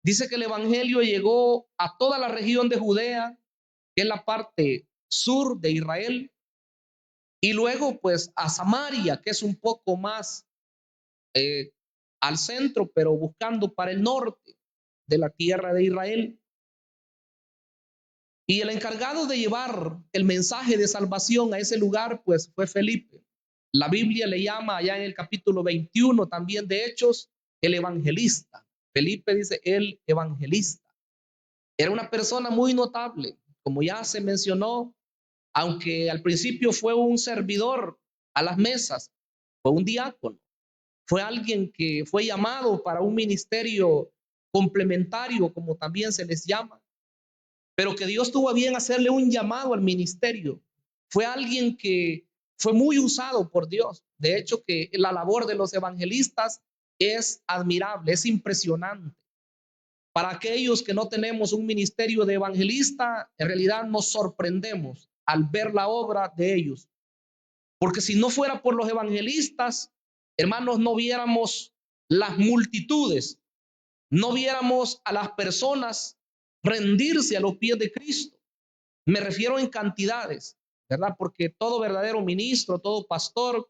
Dice que el evangelio llegó a toda la región de Judea, que es la parte sur de Israel, y luego pues a Samaria, que es un poco más eh, al centro, pero buscando para el norte de la tierra de Israel. Y el encargado de llevar el mensaje de salvación a ese lugar, pues fue Felipe. La Biblia le llama allá en el capítulo 21 también de Hechos, el evangelista. Felipe dice el evangelista. Era una persona muy notable, como ya se mencionó, aunque al principio fue un servidor a las mesas, fue un diácono, fue alguien que fue llamado para un ministerio complementario, como también se les llama, pero que Dios tuvo a bien hacerle un llamado al ministerio. Fue alguien que fue muy usado por Dios. De hecho, que la labor de los evangelistas es admirable, es impresionante. Para aquellos que no tenemos un ministerio de evangelista, en realidad nos sorprendemos al ver la obra de ellos. Porque si no fuera por los evangelistas, hermanos, no viéramos las multitudes, no viéramos a las personas rendirse a los pies de Cristo. Me refiero en cantidades, ¿verdad? Porque todo verdadero ministro, todo pastor,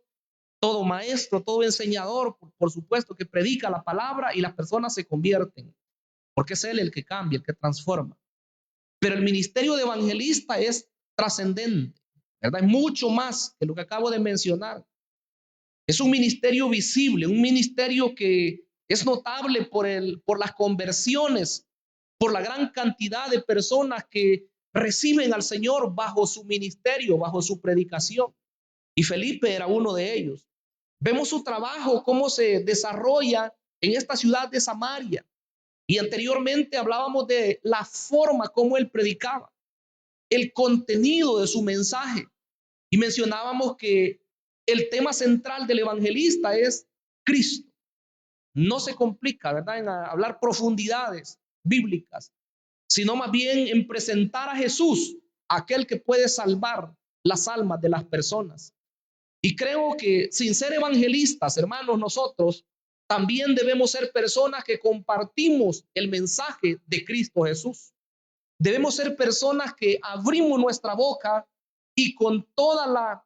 todo maestro, todo enseñador, por supuesto que predica la palabra y las personas se convierten, porque es Él el que cambia, el que transforma. Pero el ministerio de evangelista es trascendente, ¿verdad? Es mucho más que lo que acabo de mencionar. Es un ministerio visible, un ministerio que es notable por las conversiones, por la gran cantidad de personas que reciben al Señor bajo su ministerio, bajo su predicación. Y Felipe era uno de ellos. Vemos su trabajo, cómo se desarrolla en esta ciudad de Samaria. Y anteriormente hablábamos de la forma como él predicaba, el contenido de su mensaje. Y mencionábamos que el tema central del evangelista es Cristo. No se complica, ¿verdad?, en hablar profundidades bíblicas, sino más bien en presentar a Jesús, aquel que puede salvar las almas de las personas. Y creo que sin ser evangelistas, hermanos, nosotros también debemos ser personas que compartimos el mensaje de Cristo Jesús. Debemos ser personas que abrimos nuestra boca y con toda la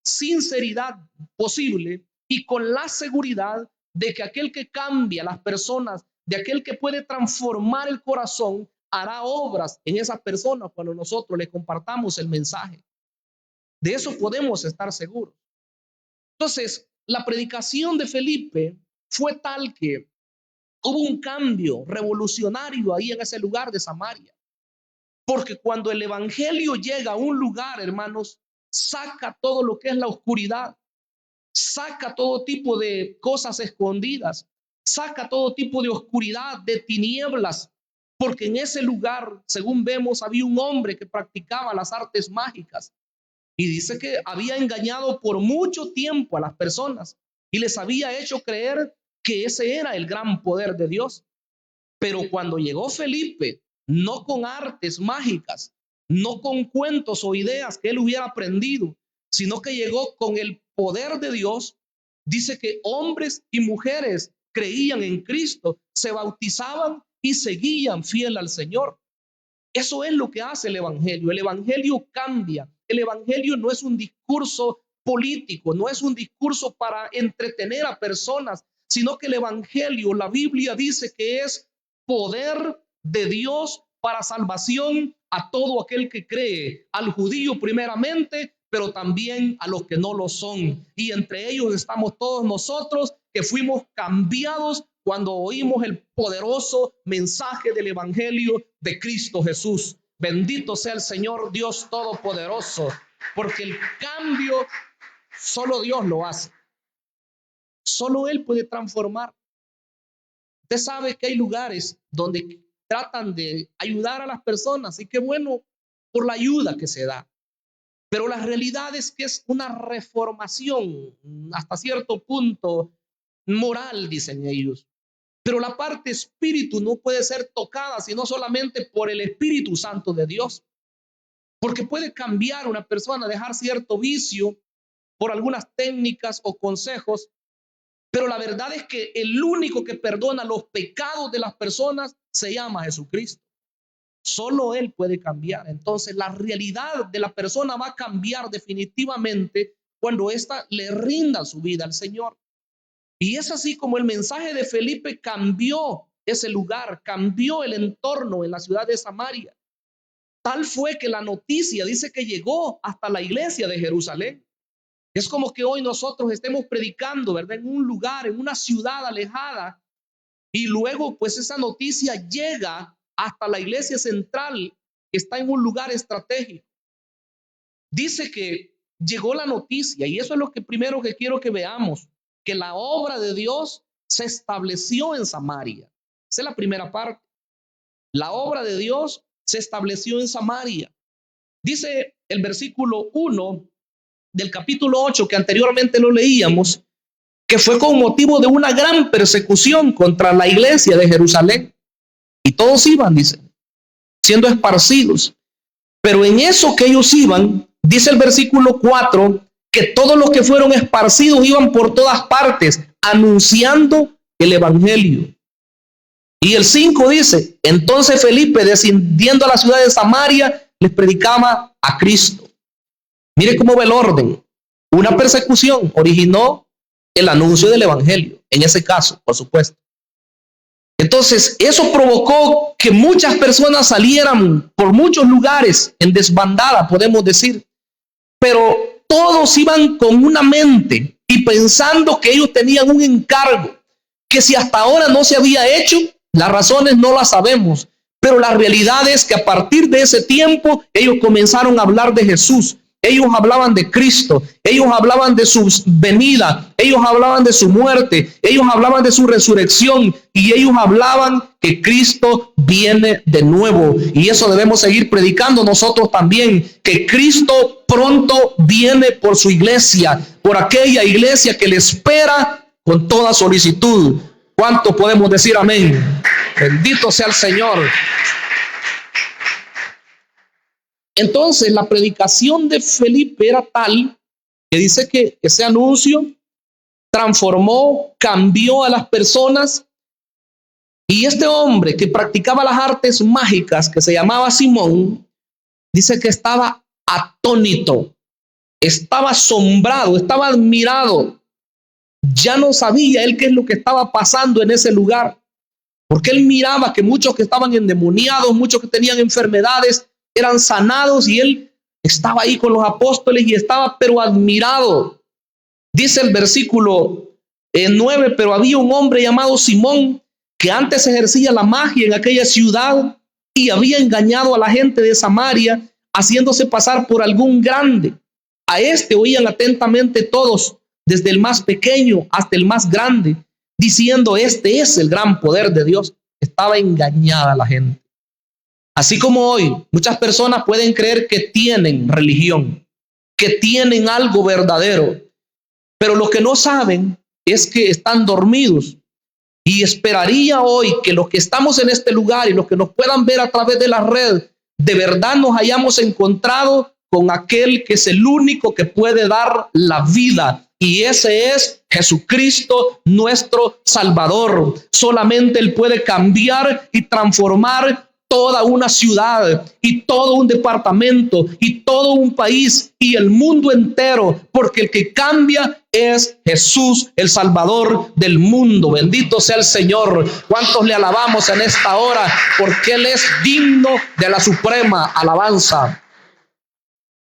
sinceridad posible y con la seguridad de que aquel que cambia a las personas, de aquel que puede transformar el corazón, hará obras en esas personas cuando nosotros le compartamos el mensaje. De eso podemos estar seguros. Entonces, la predicación de Felipe fue tal que hubo un cambio revolucionario ahí en ese lugar de Samaria. Porque cuando el evangelio llega a un lugar, hermanos, saca todo lo que es la oscuridad, saca todo tipo de cosas escondidas, saca todo tipo de oscuridad, de tinieblas, porque en ese lugar, según vemos, había un hombre que practicaba las artes mágicas y dice que había engañado por mucho tiempo a las personas y les había hecho creer que ese era el gran poder de Dios. Pero cuando llegó Felipe, no con artes mágicas, no con cuentos o ideas que él hubiera aprendido, sino que llegó con el poder de Dios, dice que hombres y mujeres creían en Cristo, se bautizaban y seguían fiel al Señor. Eso es lo que hace el evangelio. El evangelio cambia. El evangelio no es un discurso político, no es un discurso para entretener a personas, sino que el evangelio, la Biblia dice que es poder de Dios para salvación a todo aquel que cree, al judío primeramente, pero también a los que no lo son. Y entre ellos estamos todos nosotros que fuimos cambiados cuando oímos el poderoso mensaje del evangelio de Cristo Jesús. Bendito sea el Señor Dios Todopoderoso, porque el cambio solo Dios lo hace. Solo Él puede transformar. Usted sabe que hay lugares donde tratan de ayudar a las personas y qué bueno por la ayuda que se da. Pero la realidad es que es una reformación hasta cierto punto moral, dicen ellos. Pero la parte espíritu no puede ser tocada sino solamente por el Espíritu Santo de Dios. Porque puede cambiar una persona, dejar cierto vicio por algunas técnicas o consejos, Pero la verdad es que el único que perdona los pecados de las personas se llama Jesucristo. Solo Él puede cambiar. Entonces la realidad de la persona va a cambiar definitivamente cuando ésta le rinda su vida al Señor. Y es así como el mensaje de Felipe cambió ese lugar, cambió el entorno en la ciudad de Samaria. Tal fue que la noticia dice que llegó hasta la iglesia de Jerusalén. Es como que hoy nosotros estemos predicando, ¿verdad? En un lugar, en una ciudad alejada, y luego pues esa noticia llega hasta la iglesia central que está en un lugar estratégico. Dice que llegó la noticia, y eso es lo que primero que quiero que veamos, que la obra de Dios se estableció en Samaria. Esa es la primera parte. La obra de Dios se estableció en Samaria. Dice el versículo 1 del capítulo 8, que anteriormente lo leíamos, que fue con motivo de una gran persecución contra la iglesia de Jerusalén. Y todos iban, dice, siendo esparcidos. Pero en eso que ellos iban, dice el versículo 4, que todos los que fueron esparcidos iban por todas partes, anunciando el evangelio. Y el 5 dice, entonces Felipe, descendiendo a la ciudad de Samaria, les predicaba a Cristo. Mire cómo va el orden. Una persecución originó el anuncio del evangelio, en ese caso, por supuesto. Entonces, eso provocó que muchas personas salieran por muchos lugares en desbandada, podemos decir. Pero todos iban con una mente y pensando que ellos tenían un encargo, que si hasta ahora no se había hecho, las razones no las sabemos. Pero la realidad es que a partir de ese tiempo, ellos comenzaron a hablar de Jesús. Ellos hablaban de Cristo, ellos hablaban de su venida, ellos hablaban de su muerte, ellos hablaban de su resurrección y ellos hablaban que Cristo viene de nuevo. Y eso debemos seguir predicando nosotros también, que Cristo pronto viene por su iglesia, por aquella iglesia que le espera con toda solicitud. ¿Cuánto podemos decir amén? Bendito sea el Señor. Entonces la predicación de Felipe era tal que dice que ese anuncio transformó, cambió a las personas, y este hombre que practicaba las artes mágicas, que se llamaba Simón, dice que estaba atónito, estaba asombrado, estaba admirado. Ya no sabía él qué es lo que estaba pasando en ese lugar, porque él miraba que muchos que estaban endemoniados, muchos que tenían enfermedades, eran sanados, y él estaba ahí con los apóstoles y estaba pero admirado. Dice el versículo 9, pero había un hombre llamado Simón que antes ejercía la magia en aquella ciudad y había engañado a la gente de Samaria, haciéndose pasar por algún grande. A este oían atentamente todos, desde el más pequeño hasta el más grande, diciendo, este es el gran poder de Dios. Estaba engañada la gente. Así como hoy, muchas personas pueden creer que tienen religión, que tienen algo verdadero, pero lo que no saben es que están dormidos. Y esperaría hoy que los que estamos en este lugar y los que nos puedan ver a través de la red, de verdad nos hayamos encontrado con aquel que es el único que puede dar la vida. Y ese es Jesucristo, nuestro Salvador. Solamente Él puede cambiar y transformar toda una ciudad y todo un departamento y todo un país y el mundo entero, porque el que cambia es Jesús, el Salvador del mundo. Bendito sea el Señor. ¿Cuántos le alabamos en esta hora? Porque Él es digno de la suprema alabanza.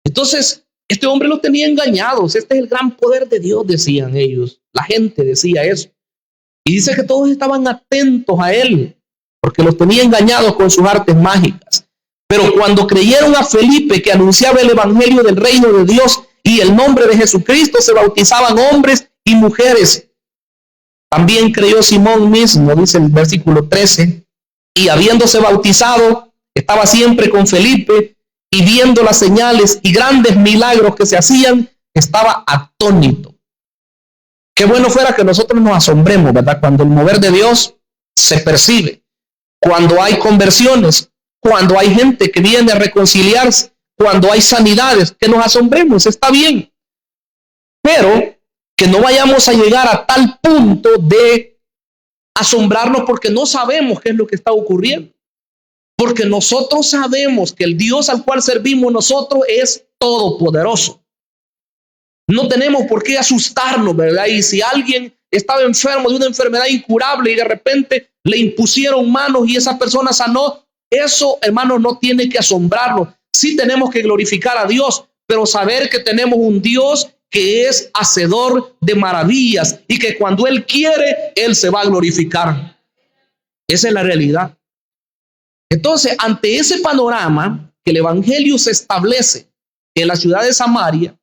Entonces, este hombre los tenía engañados. Este es el gran poder de Dios, decían ellos. La gente decía eso. Y dice que todos estaban atentos a él, porque los tenía engañados con sus artes mágicas. Pero cuando creyeron a Felipe, que anunciaba el evangelio del reino de Dios y el nombre de Jesucristo, se bautizaban hombres y mujeres. También creyó Simón mismo, dice el versículo 13, y habiéndose bautizado, estaba siempre con Felipe, y viendo las señales y grandes milagros que se hacían, estaba atónito. Qué bueno fuera que nosotros nos asombremos, ¿verdad? Cuando el mover de Dios se percibe, cuando hay conversiones, cuando hay gente que viene a reconciliarse, cuando hay sanidades, que nos asombremos, está bien. Pero que no vayamos a llegar a tal punto de asombrarnos porque no sabemos qué es lo que está ocurriendo. Porque nosotros sabemos que el Dios al cual servimos nosotros es todopoderoso. No tenemos por qué asustarnos, ¿verdad? Y si alguien estaba enfermo de una enfermedad incurable y de repente le impusieron manos y esa persona sanó, eso, hermanos, no tiene que asombrarnos. Sí tenemos que glorificar a Dios, pero saber que tenemos un Dios que es hacedor de maravillas y que cuando Él quiere, Él se va a glorificar. Esa es la realidad. Entonces, ante ese panorama que el Evangelio se establece en la ciudad de Samaria,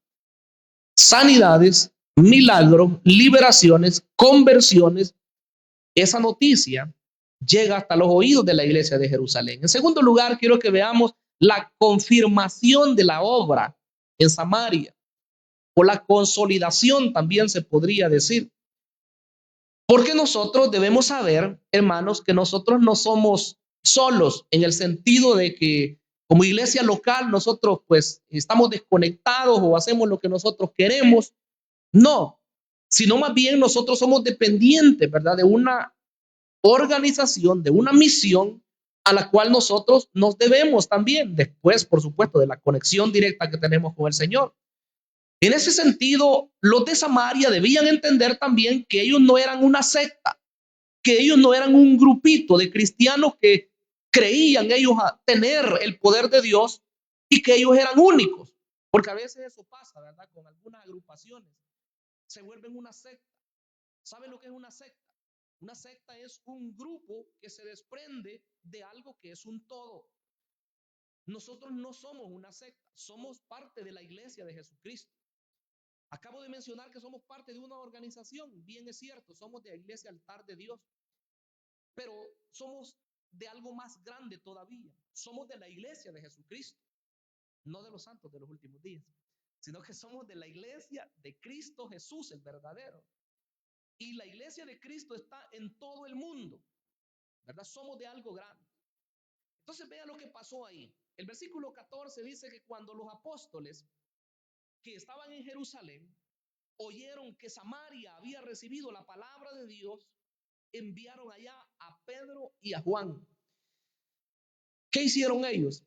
sanidades, milagros, liberaciones, conversiones, esa noticia llega hasta los oídos de la iglesia de Jerusalén. En segundo lugar, quiero que veamos la confirmación de la obra en Samaria, o la consolidación también se podría decir. Porque nosotros debemos saber, hermanos, que nosotros no somos solos en el sentido de que como iglesia local nosotros pues estamos desconectados o hacemos lo que nosotros queremos. No, sino más bien nosotros somos dependientes, ¿verdad? De una organización, de una misión a la cual nosotros nos debemos también, después, por supuesto, de la conexión directa que tenemos con el Señor. En ese sentido, los de Samaria debían entender también que ellos no eran una secta, que ellos no eran un grupito de cristianos que creían ellos a tener el poder de Dios y que ellos eran únicos, porque a veces eso pasa, ¿verdad? Con algunas agrupaciones se vuelven una secta. ¿Saben lo que es una secta? Una secta es un grupo que se desprende de algo que es un todo. Nosotros no somos una secta, somos parte de la iglesia de Jesucristo. Acabo de mencionar que somos parte de una organización, bien es cierto, somos de la iglesia Altar de Dios, pero somos de algo más grande todavía, somos de la iglesia de Jesucristo, no de los santos de los últimos días, sino que somos de la iglesia de Cristo Jesús, el verdadero. Y la iglesia de Cristo está en todo el mundo, ¿verdad? Somos de algo grande. Entonces vean lo que pasó ahí. El versículo 14 dice que cuando los apóstoles que estaban en Jerusalén oyeron que Samaria había recibido la palabra de Dios, enviaron allá a Pedro y a Juan. ¿Qué hicieron ellos?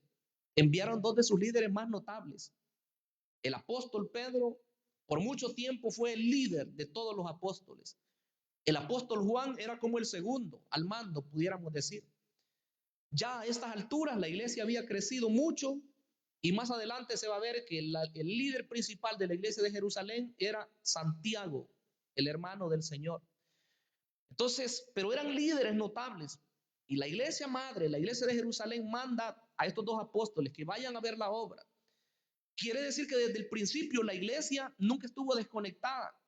Enviaron dos de sus líderes más notables. El apóstol Pedro por mucho tiempo fue el líder de todos los apóstoles. El apóstol Juan era como el segundo al mando, pudiéramos decir. Ya a estas alturas la iglesia había crecido mucho y más adelante se va a ver que el líder principal de la iglesia de Jerusalén era Santiago, el hermano del Señor. Entonces, pero eran líderes notables y la iglesia madre, la iglesia de Jerusalén manda a estos dos apóstoles que vayan a ver la obra. Quiere decir que desde el principio la iglesia nunca estuvo desconectada.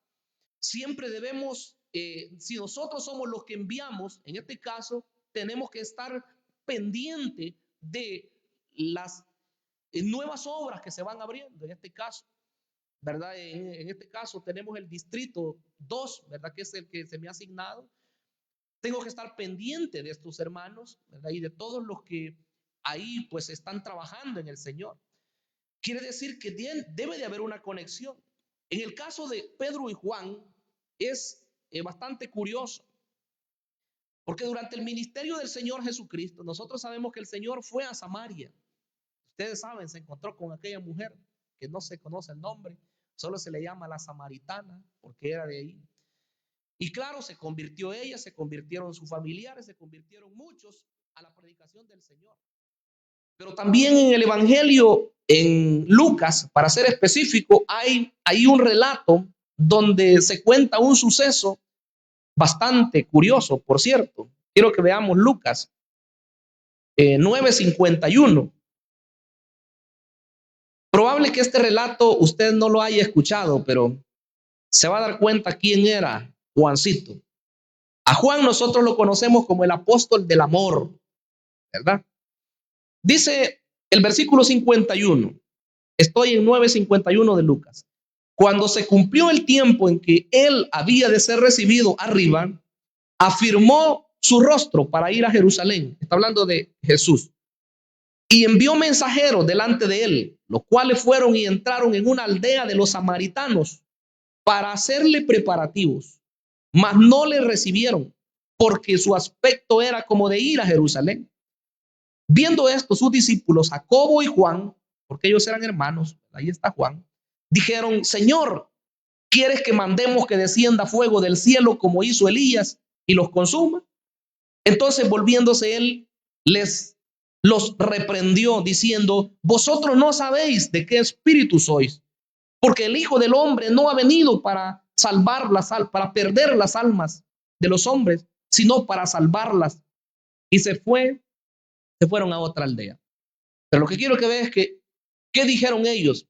Siempre debemos, si nosotros somos los que enviamos, en este caso, tenemos que estar pendiente de las nuevas obras que se van abriendo, en este caso, ¿verdad? En este caso tenemos el distrito 2, ¿verdad? Que es el que se me ha asignado. Tengo que estar pendiente de estos hermanos, ¿verdad? Y de todos los que ahí pues están trabajando en el Señor. Quiere decir que debe de haber una conexión. En el caso de Pedro y Juan es bastante curioso, porque durante el ministerio del Señor Jesucristo, nosotros sabemos que el Señor fue a Samaria. Ustedes saben, se encontró con aquella mujer que no se conoce el nombre, solo se le llama la samaritana, porque era de ahí. Y claro, se convirtió ella, se convirtieron sus familiares, se convirtieron muchos a la predicación del Señor. Pero también en el Evangelio, en Lucas, para ser específico, hay un relato donde se cuenta un suceso bastante curioso, por cierto. Quiero que veamos Lucas 9:51. Probable que este relato usted no lo haya escuchado, pero se va a dar cuenta quién era Juancito. A Juan nosotros lo conocemos como el apóstol del amor, ¿verdad? Dice el versículo 51, estoy en 9:51 de Lucas. Cuando se cumplió el tiempo en que él había de ser recibido arriba, afirmó su rostro para ir a Jerusalén. Está hablando de Jesús. Y envió mensajeros delante de él, los cuales fueron y entraron en una aldea de los samaritanos para hacerle preparativos, mas no le recibieron, porque su aspecto era como de ir a Jerusalén. Viendo esto, sus discípulos, Jacobo y Juan, porque ellos eran hermanos, ahí está Juan, dijeron: Señor, ¿quieres que mandemos que descienda fuego del cielo como hizo Elías y los consuma? Entonces, volviéndose él, los reprendió diciendo: vosotros no sabéis de qué espíritu sois, porque el Hijo del Hombre no ha venido para para perder las almas de los hombres, sino para salvarlas. Y se fueron a otra aldea. Pero lo que quiero que veas es que, ¿qué dijeron ellos?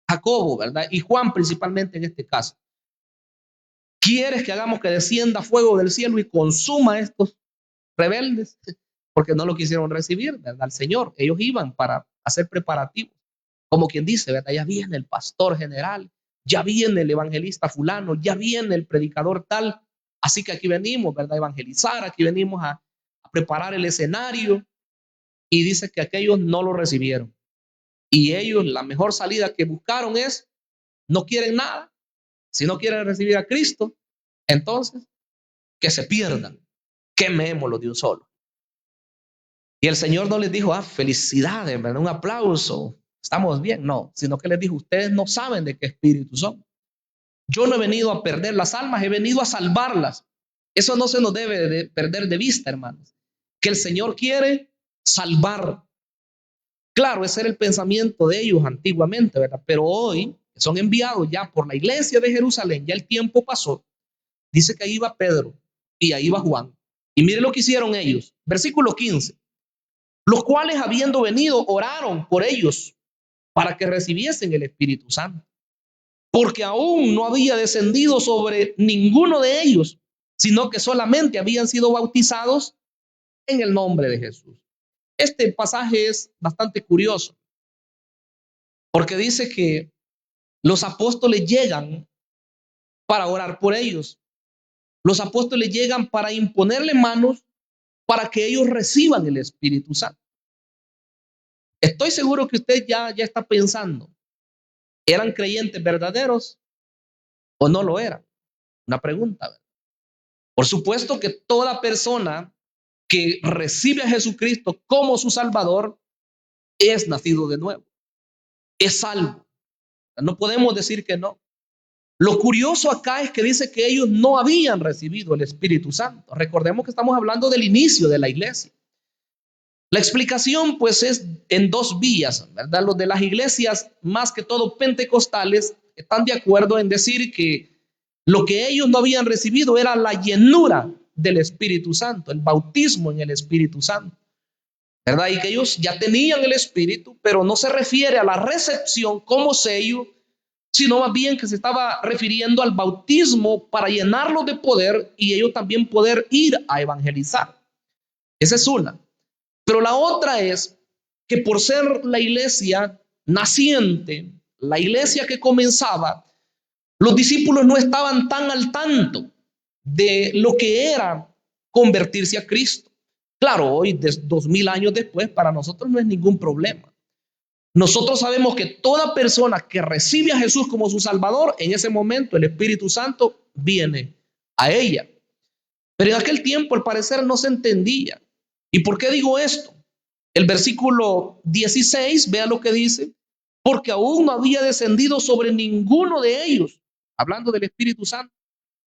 Jacobo, ¿verdad? Y Juan principalmente en este caso. ¿Quieres que hagamos que descienda fuego del cielo y consuma a estos rebeldes? Porque no lo quisieron recibir, ¿verdad? Al Señor. Ellos iban para hacer preparativos. Como quien dice, ¿verdad? Ya viene el pastor general, ya viene el evangelista fulano, ya viene el predicador tal. Así que aquí venimos, ¿verdad? A evangelizar, aquí venimos a preparar el escenario. Y dice que aquellos no lo recibieron. Y ellos, la mejor salida que buscaron es: no quieren nada. Si no quieren recibir a Cristo, entonces que se pierdan, quemémoslo de un solo. Y el Señor no les dijo: felicidades, ¿verdad? Un aplauso, estamos bien. No, sino que les dijo: ustedes no saben de qué espíritu son. Yo no he venido a perder las almas, he venido a salvarlas. Eso no se nos debe de perder de vista, hermanos. Que el Señor quiere salvar. Claro, ese era el pensamiento de ellos antiguamente, ¿verdad? Pero hoy son enviados ya por la iglesia de Jerusalén, ya el tiempo pasó. Dice que ahí va Pedro y ahí va Juan. Y mire lo que hicieron ellos. Versículo 15. Los cuales, habiendo venido, oraron por ellos para que recibiesen el Espíritu Santo, porque aún no había descendido sobre ninguno de ellos, sino que solamente habían sido bautizados en el nombre de Jesús. Este pasaje es bastante curioso, porque dice que los apóstoles llegan para orar por ellos. Los apóstoles llegan para imponerle manos para que ellos reciban el Espíritu Santo. Estoy seguro que usted ya está pensando: ¿eran creyentes verdaderos o no lo eran? Una pregunta, ¿verdad? Por supuesto que toda persona que recibe a Jesucristo como su Salvador es nacido de nuevo, es salvo. No podemos decir que no. Lo curioso acá es que dice que ellos no habían recibido el Espíritu Santo. Recordemos que estamos hablando del inicio de la iglesia. La explicación pues es en dos vías, ¿verdad? Los de las iglesias, más que todo pentecostales, están de acuerdo en decir que lo que ellos no habían recibido era la llenura del Espíritu Santo, el bautismo en el Espíritu Santo, ¿verdad? Y que ellos ya tenían el Espíritu, pero no se refiere a la recepción como sello, sino más bien que se estaba refiriendo al bautismo para llenarlos de poder y ellos también poder ir a evangelizar. Esa es una. Pero la otra es que por ser la iglesia naciente, la iglesia que comenzaba, los discípulos no estaban tan al tanto de lo que era convertirse a Cristo. Claro, hoy, 2000 años después, para nosotros no es ningún problema. Nosotros sabemos que toda persona que recibe a Jesús como su Salvador, en ese momento el Espíritu Santo viene a ella. Pero en aquel tiempo, al parecer, no se entendía. ¿Y por qué digo esto? El versículo 16, vea lo que dice: porque aún no había descendido sobre ninguno de ellos, hablando del Espíritu Santo,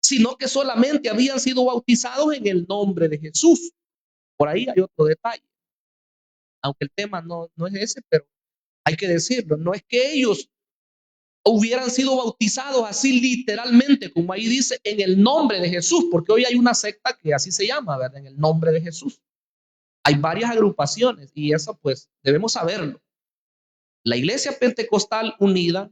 sino que solamente habían sido bautizados en el nombre de Jesús. Por ahí hay otro detalle, aunque el tema no es ese, pero hay que decirlo. No es que ellos hubieran sido bautizados así literalmente, como ahí dice, en el nombre de Jesús, porque hoy hay una secta que así se llama, ¿verdad? En el nombre de Jesús. Hay varias agrupaciones y eso pues debemos saberlo. La iglesia pentecostal unida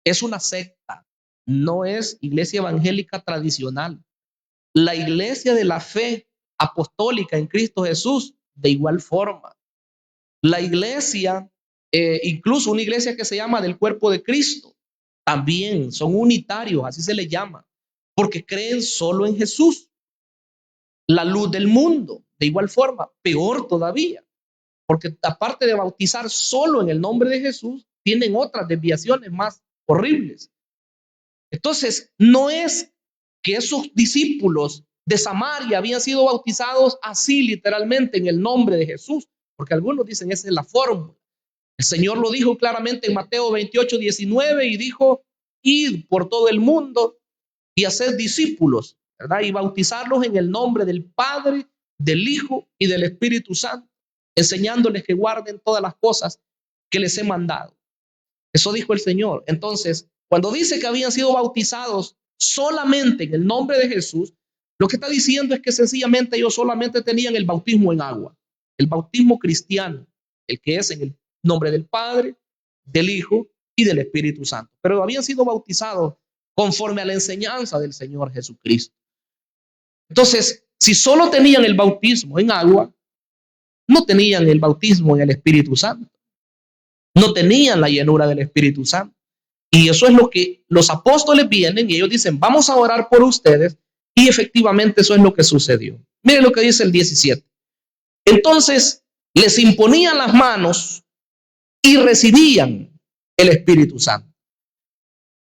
es una secta, no es iglesia evangélica tradicional. La iglesia de la fe apostólica en Cristo Jesús, de igual forma. La iglesia, incluso una iglesia que se llama del cuerpo de Cristo, también son unitarios, así se les llama, porque creen solo en Jesús, la luz del mundo. De igual forma, peor todavía, porque aparte de bautizar solo en el nombre de Jesús, tienen otras desviaciones más horribles. Entonces, no es que esos discípulos de Samaria habían sido bautizados así literalmente en el nombre de Jesús, porque algunos dicen esa es la fórmula. El Señor lo dijo claramente en Mateo 28:19 y dijo, id por todo el mundo y hacer discípulos, ¿verdad? Y bautizarlos en el nombre del Padre, del Hijo y del Espíritu Santo, enseñándoles que guarden todas las cosas que les he mandado. Eso dijo el Señor. Entonces, cuando dice que habían sido bautizados solamente en el nombre de Jesús, lo que está diciendo es que sencillamente ellos solamente tenían el bautismo en agua, el bautismo cristiano, el que es en el nombre del Padre, del Hijo y del Espíritu Santo. Pero habían sido bautizados conforme a la enseñanza del Señor Jesucristo. Entonces, si solo tenían el bautismo en agua, no tenían el bautismo en el Espíritu Santo, no tenían la llenura del Espíritu Santo. Y eso es lo que los apóstoles vienen y ellos dicen, vamos a orar por ustedes. Y efectivamente eso es lo que sucedió. Miren lo que dice el 17. Entonces les imponían las manos y recibían el Espíritu Santo.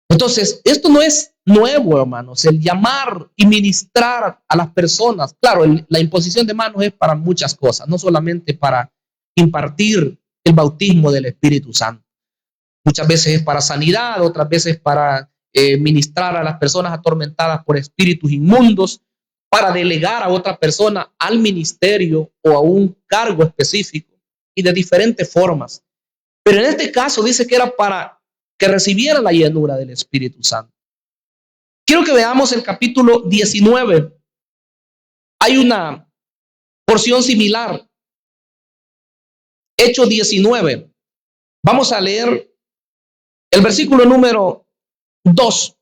Entonces, esto no es nuevo, hermanos, el llamar y ministrar a las personas. Claro, la imposición de manos es para muchas cosas, no solamente para impartir el bautismo del Espíritu Santo. Muchas veces es para sanidad, otras veces para ministrar a las personas atormentadas por espíritus inmundos, para delegar a otra persona al ministerio o a un cargo específico y de diferentes formas. Pero en este caso dice que era para que recibiera la llenura del Espíritu Santo. Quiero que veamos el capítulo 19. Hay una porción similar. Hechos 19. Vamos a leer el versículo número 2.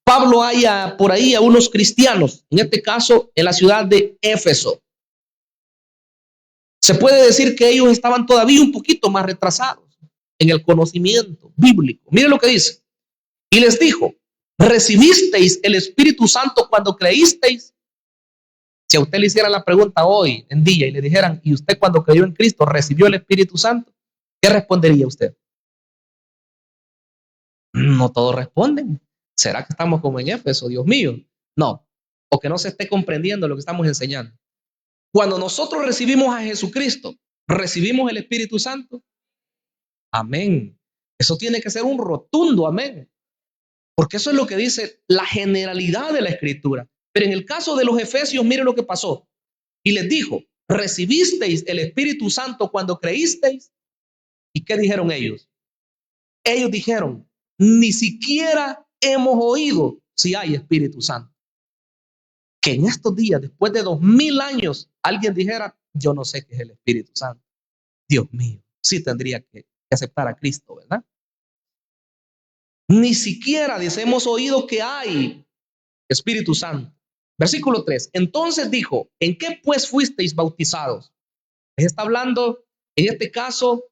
Pablo halla por ahí a unos cristianos, en este caso en la ciudad de Éfeso. Se puede decir que ellos estaban todavía un poquito más retrasados en el conocimiento bíblico. Miren lo que dice. Y les dijo, ¿recibisteis el Espíritu Santo cuando creísteis? Si a usted le hiciera la pregunta hoy en día y le dijeran, ¿y usted cuando creyó en Cristo recibió el Espíritu Santo? ¿Qué respondería usted? No todos responden. ¿Será que estamos como en Éfeso, Dios mío? No, o que no se esté comprendiendo lo que estamos enseñando. Cuando nosotros recibimos a Jesucristo, recibimos el Espíritu Santo. Amén. Eso tiene que ser un rotundo amén. Porque eso es lo que dice la generalidad de la Escritura. Pero en el caso de los efesios, miren lo que pasó. Y les dijo, ¿recibisteis el Espíritu Santo cuando creísteis? ¿Y qué dijeron ellos? Ellos dijeron, ni siquiera hemos oído si hay Espíritu Santo. Que en estos días, después de 2000 años, alguien dijera, yo no sé qué es el Espíritu Santo. Dios mío, sí tendría que aceptar a Cristo, ¿verdad? Ni siquiera, dice, hemos oído que hay Espíritu Santo. Versículo 3. Entonces dijo, ¿en qué pues fuisteis bautizados? Está hablando, en este caso,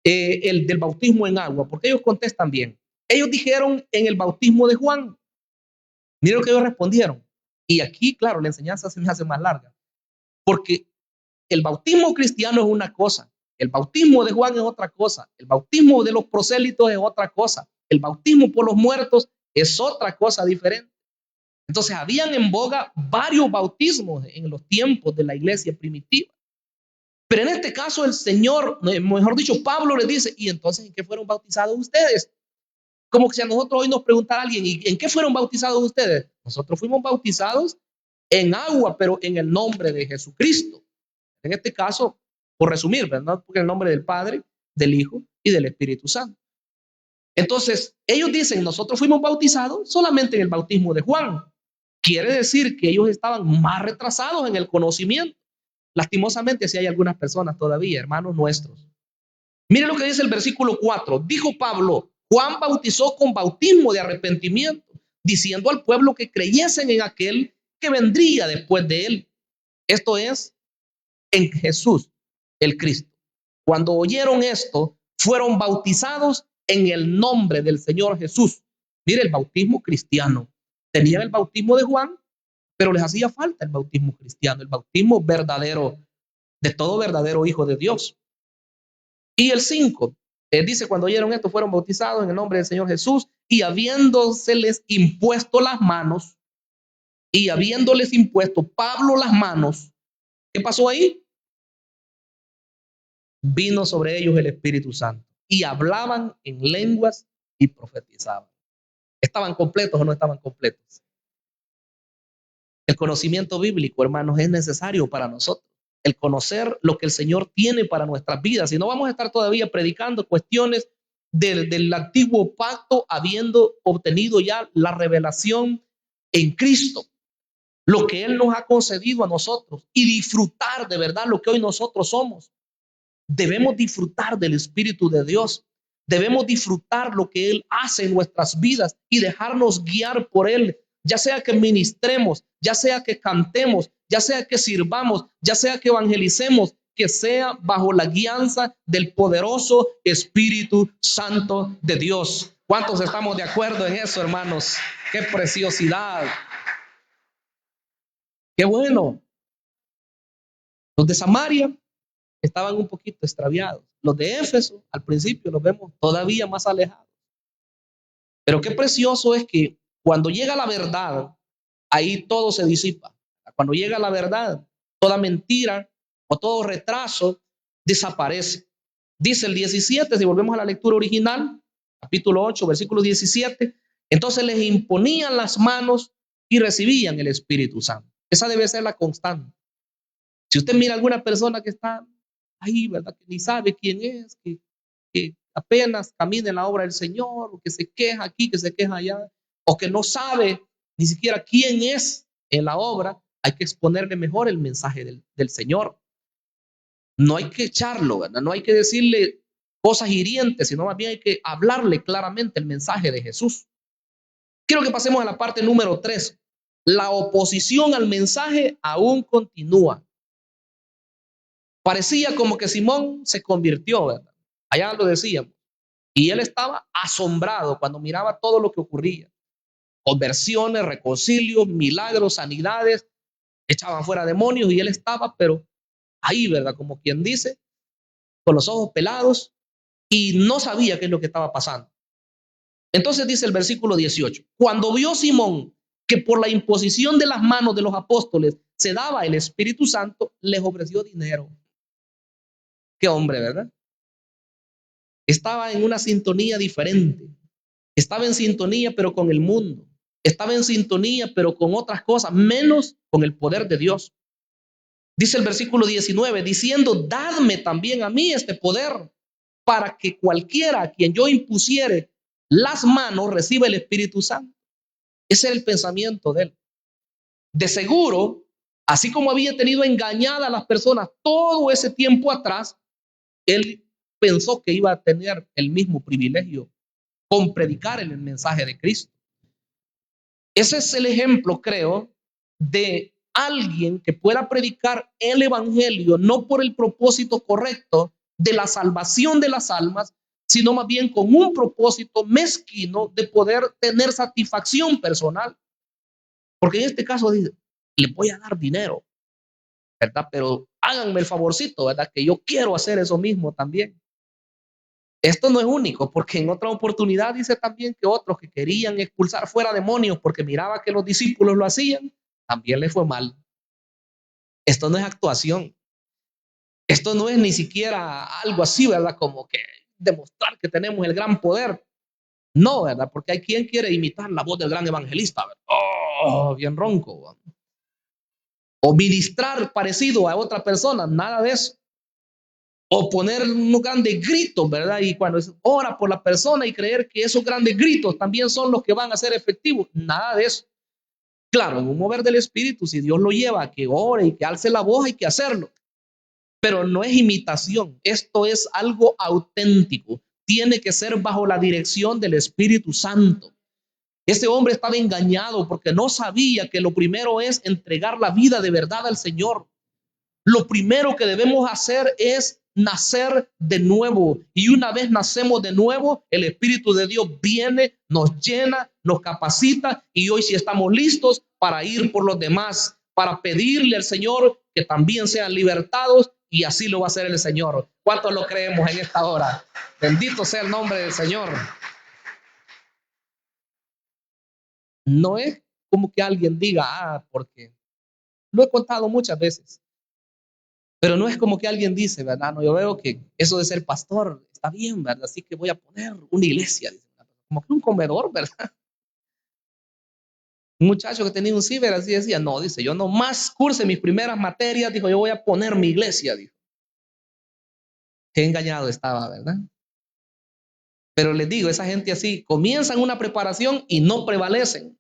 el del bautismo en agua, porque ellos contestan bien. Ellos dijeron en el bautismo de Juan. Miren lo que ellos respondieron. Y aquí, claro, la enseñanza se me hace más larga, porque el bautismo cristiano es una cosa, el bautismo de Juan es otra cosa, el bautismo de los prosélitos es otra cosa, el bautismo por los muertos es otra cosa diferente. Entonces, habían en boga varios bautismos en los tiempos de la iglesia primitiva. Pero en este caso, el Señor, mejor dicho, Pablo le dice, ¿y entonces en qué fueron bautizados ustedes? Como que si a nosotros hoy nos preguntara alguien, ¿y en qué fueron bautizados ustedes? Nosotros fuimos bautizados en agua, pero en el nombre de Jesucristo. En este caso, por resumir, ¿verdad? Porque en el nombre del Padre, del Hijo y del Espíritu Santo. Entonces, ellos dicen, nosotros fuimos bautizados solamente en el bautismo de Juan. Quiere decir que ellos estaban más retrasados en el conocimiento. Lastimosamente, si hay algunas personas todavía, hermanos nuestros. Miren lo que dice el versículo 4. Dijo Pablo, Juan bautizó con bautismo de arrepentimiento, diciendo al pueblo que creyesen en aquel que vendría después de él. Esto es, en Jesús, el Cristo. Cuando oyeron esto, fueron bautizados en el nombre del Señor Jesús. Mire, el bautismo cristiano. Tenían el bautismo de Juan, pero les hacía falta el bautismo cristiano, el bautismo verdadero, de todo verdadero hijo de Dios. Y el 5, dice, cuando oyeron esto, fueron bautizados en el nombre del Señor Jesús y habiéndoseles impuesto las manos, y habiéndoles impuesto Pablo las manos, ¿qué pasó ahí? Vino sobre ellos el Espíritu Santo y hablaban en lenguas y profetizaban. ¿Estaban completos o no estaban completos? El conocimiento bíblico, hermanos, es necesario para nosotros. El conocer lo que el Señor tiene para nuestras vidas. Si no, vamos a estar todavía predicando cuestiones del antiguo pacto, habiendo obtenido ya la revelación en Cristo, lo que Él nos ha concedido a nosotros, y disfrutar de verdad lo que hoy nosotros somos. Debemos disfrutar del Espíritu de Dios. Debemos disfrutar lo que Él hace en nuestras vidas y dejarnos guiar por Él, ya sea que ministremos, ya sea que cantemos, ya sea que sirvamos, ya sea que evangelicemos, que sea bajo la guianza del poderoso Espíritu Santo de Dios. ¿Cuántos estamos de acuerdo en eso, hermanos? ¡Qué preciosidad! ¡Qué bueno! Los de Samaria estaban un poquito extraviados. Los de Éfeso, al principio, los vemos todavía más alejados. Pero qué precioso es que cuando llega la verdad, ahí todo se disipa. Cuando llega la verdad, toda mentira o todo retraso desaparece. Dice el 17, si volvemos a la lectura original, capítulo 8, versículo 17, entonces les imponían las manos y recibían el Espíritu Santo. Esa debe ser la constante. Si usted mira a alguna persona que está ahí, ¿verdad? Que ni sabe quién es, que apenas camina en la obra del Señor, o que se queja aquí, que se queja allá, o que no sabe ni siquiera quién es en la obra, hay que exponerle mejor el mensaje del Señor. No hay que echarlo, ¿verdad? No hay que decirle cosas hirientes, sino más bien hay que hablarle claramente el mensaje de Jesús. Quiero que pasemos a la parte número 3. La oposición al mensaje aún continúa. Parecía como que Simón se convirtió, ¿verdad? Allá lo decíamos. Y él estaba asombrado cuando miraba todo lo que ocurría. Conversiones, reconcilios, milagros, sanidades, echaban fuera demonios y él estaba, pero ahí, ¿verdad? Como quien dice, con los ojos pelados y no sabía qué es lo que estaba pasando. Entonces dice el versículo 18, cuando vio Simón que por la imposición de las manos de los apóstoles se daba el Espíritu Santo, les ofreció dinero. Qué hombre, ¿verdad? Estaba en una sintonía diferente. Estaba en sintonía, pero con el mundo. Estaba en sintonía, pero con otras cosas, menos con el poder de Dios. Dice el versículo 19, diciendo, dadme también a mí este poder, para que cualquiera a quien yo impusiere las manos reciba el Espíritu Santo. Ese es el pensamiento de él. De seguro, así como había tenido engañada a las personas todo ese tiempo atrás, él pensó que iba a tener el mismo privilegio con predicar el mensaje de Cristo. Ese es el ejemplo, creo, de alguien que pueda predicar el evangelio no por el propósito correcto de la salvación de las almas, sino más bien con un propósito mezquino de poder tener satisfacción personal. Porque en este caso dice, le voy a dar dinero, ¿verdad? Pero háganme el favorcito, ¿verdad? Que yo quiero hacer eso mismo también. Esto no es único, porque en otra oportunidad dice también que otros que querían expulsar fuera demonios porque miraba que los discípulos lo hacían, también les fue mal. Esto no es actuación. Esto no es ni siquiera algo así, ¿verdad? Como que demostrar que tenemos el gran poder. No, ¿verdad? Porque hay quien quiere imitar la voz del gran evangelista, ¿verdad? Oh, bien ronco, ¿verdad? O ministrar parecido a otra persona, nada de eso. O poner unos grandes gritos, ¿verdad? Y cuando ora por la persona y creer que esos grandes gritos también son los que van a ser efectivos, nada de eso. Claro, en un mover del Espíritu, si Dios lo lleva a que ore y que alce la voz, hay que hacerlo. Pero no es imitación, esto es algo auténtico. Tiene que ser bajo la dirección del Espíritu Santo. Ese hombre estaba engañado porque no sabía que lo primero es entregar la vida de verdad al Señor. Lo primero que debemos hacer es nacer de nuevo. Y una vez nacemos de nuevo, el Espíritu de Dios viene, nos llena, nos capacita y hoy sí estamos listos para ir por los demás, para pedirle al Señor que también sean libertados y así lo va a hacer el Señor. ¿Cuántos lo creemos en esta hora? Bendito sea el nombre del Señor. No es como que alguien diga, porque lo he contado muchas veces, pero no es como que alguien dice, ¿verdad? No, yo veo que eso de ser pastor está bien, ¿verdad? Así que voy a poner una iglesia, como que un comedor, ¿verdad? Un muchacho que tenía un ciber así decía, no, dice, yo nomás curse mis primeras materias, dijo, yo voy a poner mi iglesia, dijo. Qué engañado estaba, ¿verdad? Pero les digo, esa gente así comienzan una preparación y no prevalecen,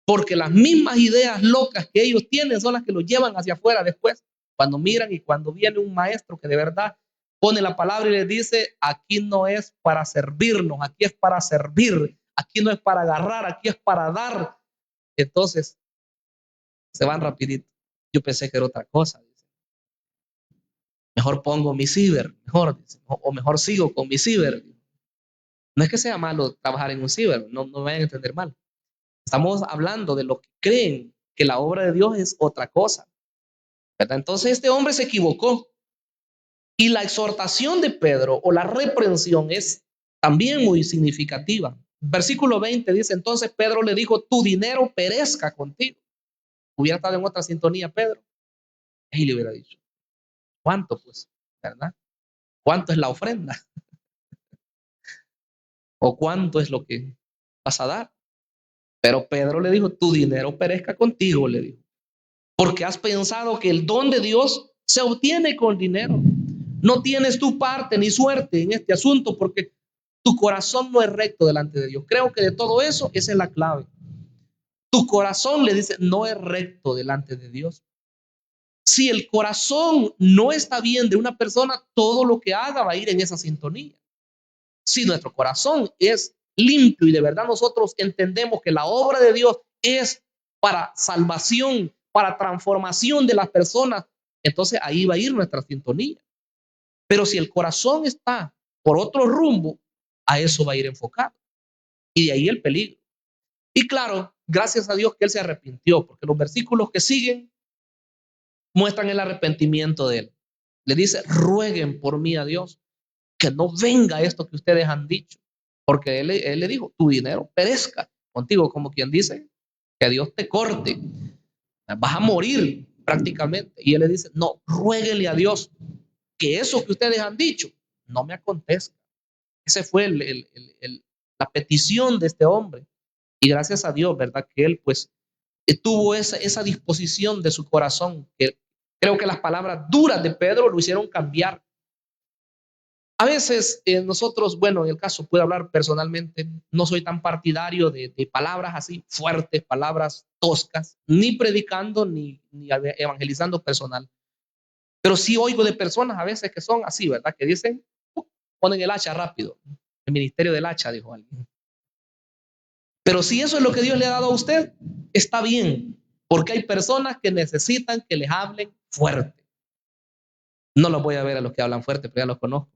porque las mismas ideas locas que ellos tienen son las que los llevan hacia afuera después, cuando miran y cuando viene un maestro que de verdad pone la palabra y les dice, aquí no es para servirnos, aquí es para servir, aquí no es para agarrar, aquí es para dar. Entonces se van rapidito. Yo pensé que era otra cosa. Mejor pongo mi ciber, mejor, o mejor sigo con mi ciber. No es que sea malo trabajar en un ciber, no me vayan a entender mal. Estamos hablando de lo que creen que la obra de Dios es otra cosa, ¿verdad? Entonces este hombre se equivocó y la exhortación de Pedro o la reprensión es también muy significativa. Versículo 20 dice, entonces Pedro le dijo, tu dinero perezca contigo. Hubiera estado en otra sintonía Pedro y le hubiera dicho, ¿cuánto pues? ¿Verdad? ¿Cuánto es la ofrenda? ¿O cuánto es lo que vas a dar? Pero Pedro le dijo, tu dinero perezca contigo, le dijo, porque has pensado que el don de Dios se obtiene con dinero. No tienes tu parte ni suerte en este asunto porque tu corazón no es recto delante de Dios. Creo que de todo eso, esa es la clave. Tu corazón, le dice, no es recto delante de Dios. Si el corazón no está bien de una persona, todo lo que haga va a ir en esa sintonía. Si nuestro corazón es limpio y de verdad nosotros entendemos que la obra de Dios es para salvación, para transformación de las personas, entonces ahí va a ir nuestra sintonía. Pero si el corazón está por otro rumbo, a eso va a ir enfocado. Y de ahí el peligro. Y claro, gracias a Dios que él se arrepintió, porque los versículos que siguen muestran el arrepentimiento de él. Le dice, rueguen por mí a Dios, que no venga esto que ustedes han dicho. Porque él le dijo, tu dinero perezca contigo, como quien dice, que Dios te corte, vas a morir prácticamente. Y él le dice, no, ruéguenle a Dios que eso que ustedes han dicho no me acontezca. Ese fue la petición de este hombre. Y gracias a Dios, ¿verdad? Que él pues tuvo esa disposición de su corazón, que creo que las palabras duras de Pedro lo hicieron cambiar. A veces nosotros, bueno, en el caso puedo hablar personalmente, no soy tan partidario de palabras así fuertes, palabras toscas, ni predicando ni evangelizando personal. Pero sí oigo de personas a veces que son así, ¿verdad? Que dicen, ponen el hacha rápido. El ministerio del hacha, dijo alguien. Pero si eso es lo que Dios le ha dado a usted, está bien, porque hay personas que necesitan que les hablen fuerte. No los voy a ver a los que hablan fuerte, pero ya los conozco.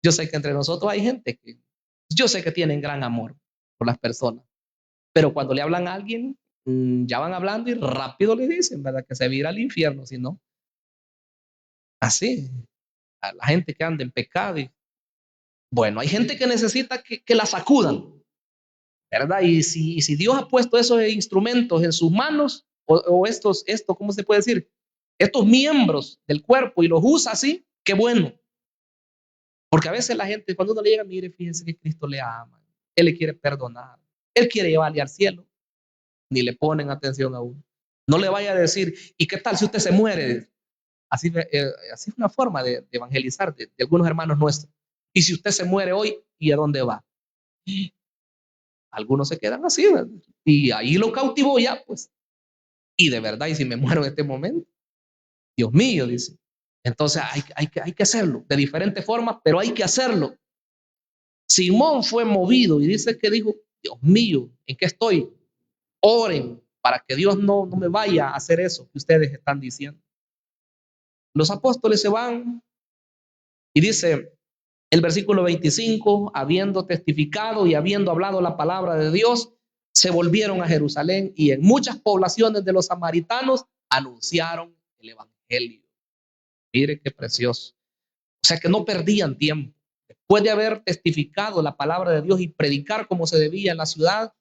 Yo sé que entre nosotros hay gente que yo sé que tienen gran amor por las personas, pero cuando le hablan a alguien, ya van hablando y rápido le dicen, ¿verdad? Que se vira al infierno, si no. Así, a la gente que anda en pecado. Bueno, hay gente que necesita que la sacudan, ¿verdad? Y si Dios ha puesto esos instrumentos en sus manos, o ¿cómo se puede decir? Estos miembros del cuerpo y los usa así, qué bueno. Porque a veces la gente, cuando uno le llega, mire, fíjense que Cristo le ama, Él le quiere perdonar, Él quiere llevarle al cielo, ni le ponen atención a uno. No le vaya a decir, ¿y qué tal si usted se muere? Así es una forma de evangelizar de algunos hermanos nuestros. Y si usted se muere hoy, ¿y a dónde va? Algunos se quedan así, ¿verdad? Y ahí lo cautivó ya, pues. Y de verdad, y si me muero en este momento, Dios mío, dice. Entonces hay que hacerlo de diferentes formas, pero hay que hacerlo. Simón fue movido y dice que dijo, Dios mío, ¿en qué estoy? Oren para que Dios no me vaya a hacer eso que ustedes están diciendo. Los apóstoles se van y dice el versículo 25, habiendo testificado y habiendo hablado la palabra de Dios, se volvieron a Jerusalén y en muchas poblaciones de los samaritanos anunciaron el evangelio. Mire qué precioso. O sea que no perdían tiempo. Después de haber testificado la palabra de Dios y predicar como se debía en la ciudad,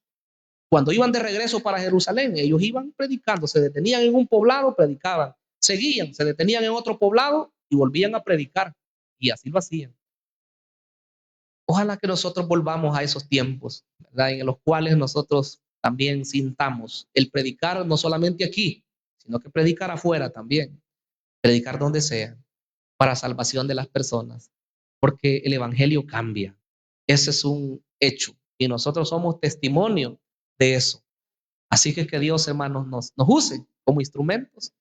Cuando iban de regreso para Jerusalén, ellos iban predicando, se detenían en un poblado, predicaban, seguían, se detenían en otro poblado y volvían a predicar. Y así lo hacían. Ojalá que nosotros volvamos a esos tiempos, ¿verdad? En los cuales nosotros también sintamos el predicar no solamente aquí, sino que predicar afuera también, predicar donde sea, para salvación de las personas, porque el evangelio cambia. Ese es un hecho y nosotros somos testimonio de eso. Así que Dios, hermanos, nos use como instrumentos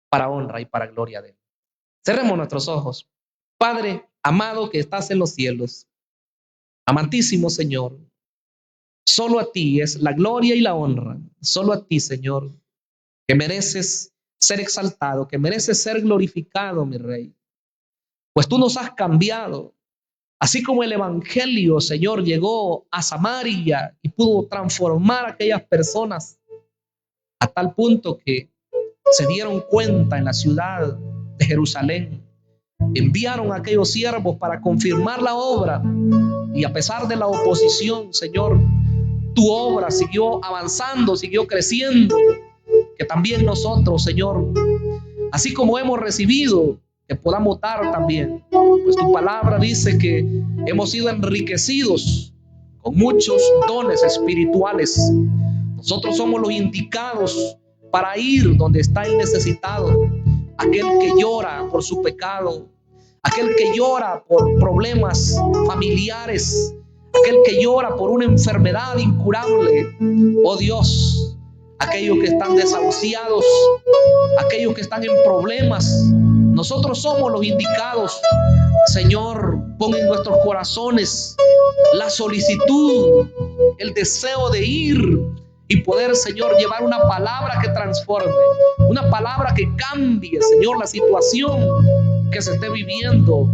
para honra y para gloria de Él. Cerremos nuestros ojos. Padre amado que estás en los cielos, amantísimo Señor, solo a ti es la gloria y la honra. Solo a ti, Señor, que mereces ser exaltado, que mereces ser glorificado, mi Rey. Pues tú nos has cambiado. Así como el evangelio, Señor, llegó a Samaria y pudo transformar a aquellas personas a tal punto que se dieron cuenta en la ciudad de Jerusalén. Enviaron a aquellos siervos para confirmar la obra y a pesar de la oposición, Señor, tu obra siguió avanzando, siguió creciendo. Que también nosotros, Señor, así como hemos recibido, que podamos dar también. Pues tu palabra dice que hemos sido enriquecidos con muchos dones espirituales. Nosotros somos los indicados para ir donde está el necesitado, aquel que llora por su pecado, aquel que llora por problemas familiares, aquel que llora por una enfermedad incurable. Oh Dios, aquellos que están desahuciados, aquellos que están en problemas, nosotros somos los indicados. Señor, pon en nuestros corazones la solicitud, el deseo de ir y poder, Señor, llevar una palabra que transforme, una palabra que cambie, Señor, la situación que se esté viviendo